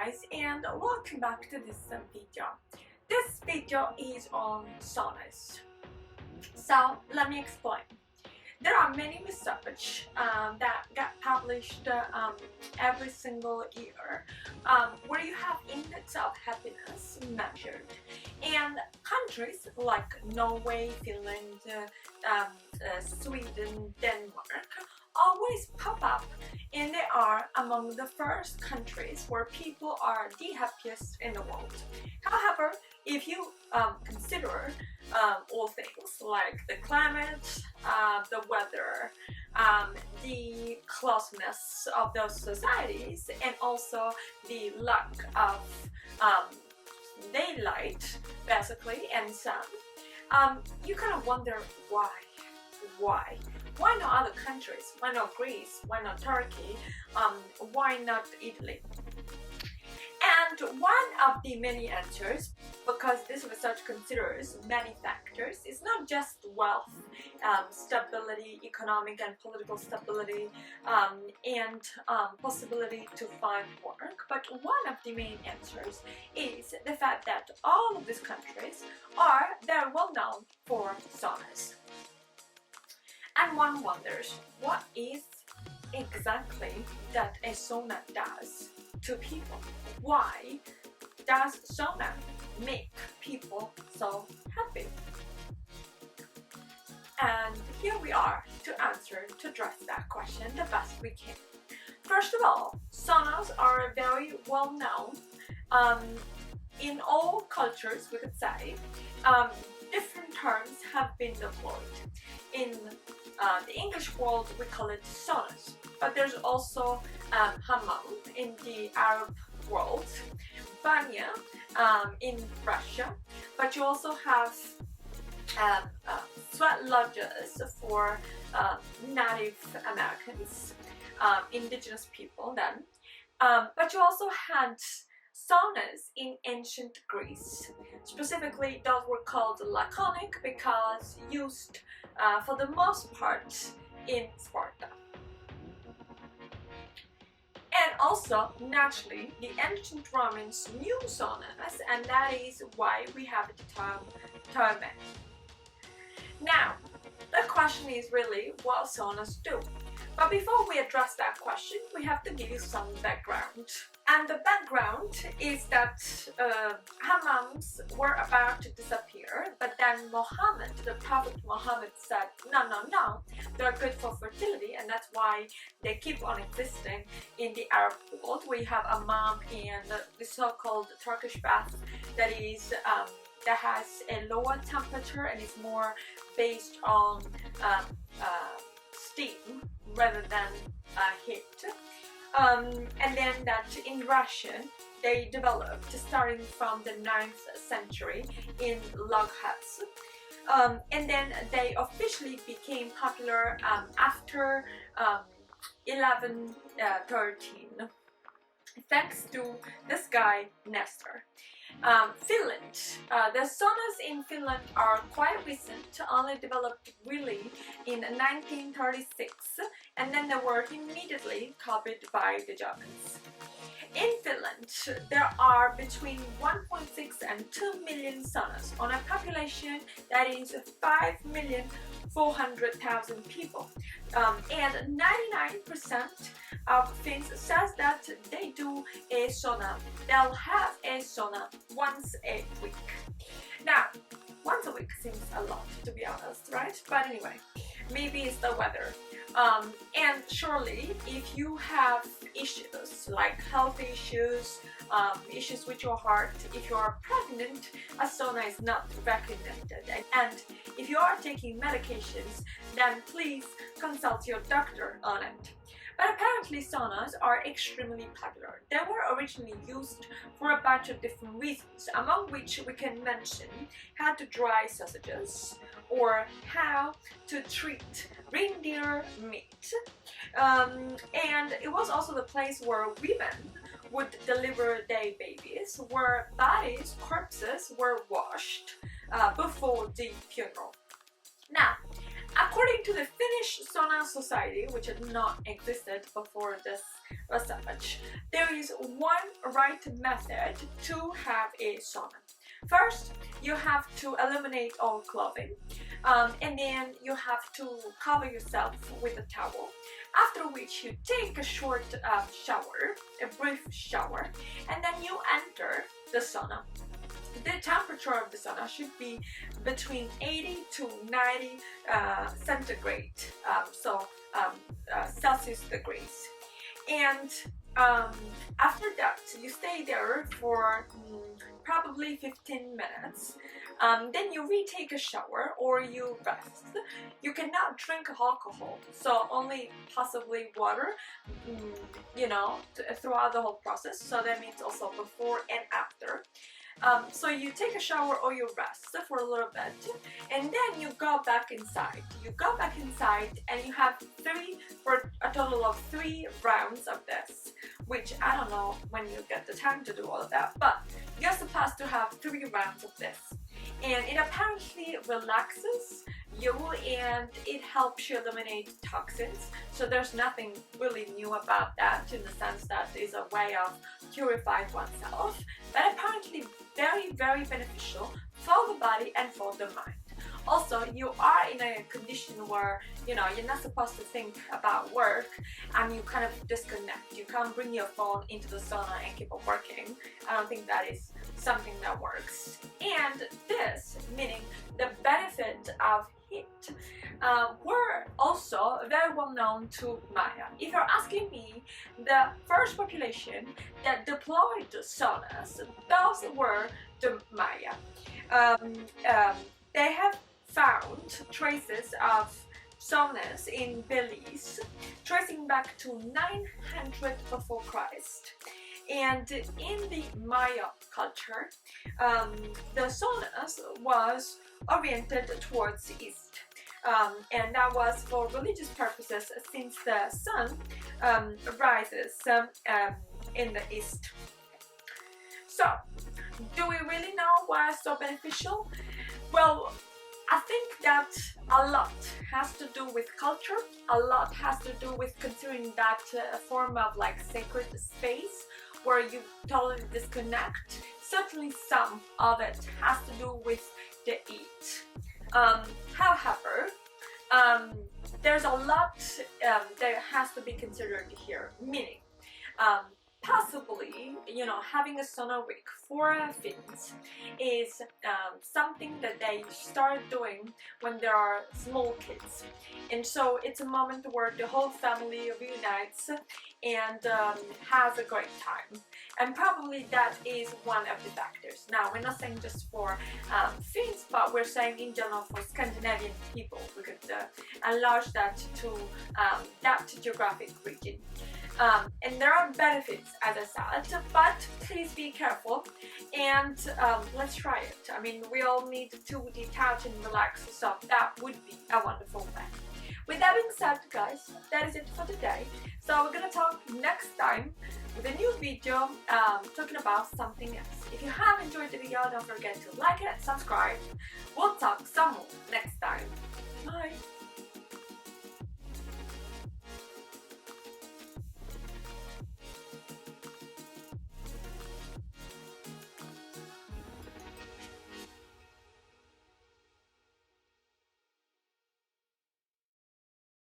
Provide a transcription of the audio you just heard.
guys, and welcome back to this video. This video is on saunas. So let me explain. There are many research that get published every single year where you have index of happiness measured, and countries like Norway, Finland, Sweden, Denmark always pop up, and they are among the first countries where people are the happiest in the world. However, if you consider all things like the climate, the weather, the closeness of those societies, and also the lack of daylight, basically, and sun, you kind of wonder why. Why not other countries? Why not Greece? Why not Turkey? Why not Italy? And one of the many answers, because this research considers many factors, it's not just wealth, stability, economic and political stability, and possibility to find work, but one of the main answers is the fact that all of these countries are very well known for saunas. And one wonders, what is exactly that a sauna does to people? Why does sauna make people so happy? And here we are to address that question the best we can. First of all, saunas are very well known in all cultures, we could say. Different terms have been deployed. In the English world, we call it saunas, but there's also hammam in the Arab world, banya in Russia, but you also have sweat lodges for Native Americans, indigenous people then, but you also had saunas in ancient Greece. Specifically, those were called laconic because used for the most part in Sparta. And also, naturally, the ancient Romans knew saunas, and that is why we have the term thermae. Now, the question is really what saunas do. But before we address that question, we have to give you some background. And the background is that hammams were about to disappear, but then Muhammad, the Prophet Muhammad, said, no, they're good for fertility, and that's why they keep on existing in the Arab world. We have a hammam and the so-called Turkish bath that is that has a lower temperature and is more based on steam rather than heat. And then that in Russia they developed starting from the 9th century in log huts, and then they officially became popular after 1113 thanks to this guy Nestor. Finland. The saunas in Finland are quite recent, only developed really in 1936, and then they were immediately copied by the Germans. In Finland, there are between 1.6 and 2 million saunas on a population that is 5,400,000 people, and 99% of Finns says that they do a sauna. They'll have a sauna once a week. Now, once a week seems a lot, to be honest, right? But anyway, maybe it's the weather. And surely, if you have issues like health issues, issues with your heart, if you are pregnant, a sauna is not recommended. And if you are taking medications, then please consult your doctor on it. But apparently saunas are extremely popular. They were originally used for a bunch of different reasons, among which we can mention how to dry sausages or how to treat reindeer meat. And it was also the place where women would deliver their babies, where bodies, corpses were washed before the funeral. Now, according to the Finnish Sauna Society, which had not existed before this massage. There is one right method to have a sauna. First, you have to eliminate all clothing, and then you have to cover yourself with a towel. After which you take a short shower, a brief shower, and then you enter the sauna. The temperature of the sauna should be between 80 to 90 centigrade, Celsius degrees. And after that, you stay there for probably 15 minutes. Then you retake a shower or you rest. You cannot drink alcohol, so only possibly water, throughout the whole process. So that means also before and after. So you take a shower or you rest for a little bit, and then you go back inside. You go back inside and you have for a total of 3 rounds of this, which I don't know when you get the time to do all of that, but you're supposed to have 3 rounds of this. And it apparently relaxes you and it helps you eliminate toxins. So there's nothing really new about that, in the sense that it's a way of purifying oneself, but apparently very, very beneficial for the body and for the mind. Also, you are in a condition where you're not supposed to think about work, and you kind of disconnect. You can't bring your phone into the sauna and keep on working. I don't think that is something that works. And this, meaning the benefit of heat, were also very well known to Maya. If you're asking me, the first population that deployed saunas, those were the Maya. They have found traces of saunas in Belize tracing back to 900 before Christ. And in the Maya culture, the saunas was oriented towards the east. And that was for religious purposes, since the sun rises in the east. So, do we really know why it's so beneficial? Well, I think that a lot has to do with culture, a lot has to do with considering that a form of like sacred space where you totally disconnect. Certainly some of it has to do with the heat. However, there's a lot that has to be considered here, meaning possibly, having a sauna week for Finns is something that they start doing when there are small kids. And so it's a moment where the whole family reunites and has a great time. And probably that is one of the factors. Now, we're not saying just for Finns, but we're saying in general for Scandinavian people. We could enlarge that to that geographic region. And there are benefits, as I said, but please be careful and let's try it. I mean, we all need to detach and relax, so that would be a wonderful thing. With that being said, guys, that is it for today. So we're gonna talk next time with a new video talking about something else. If you have enjoyed the video, don't forget to like it, subscribe. We'll talk some more next time. Bye!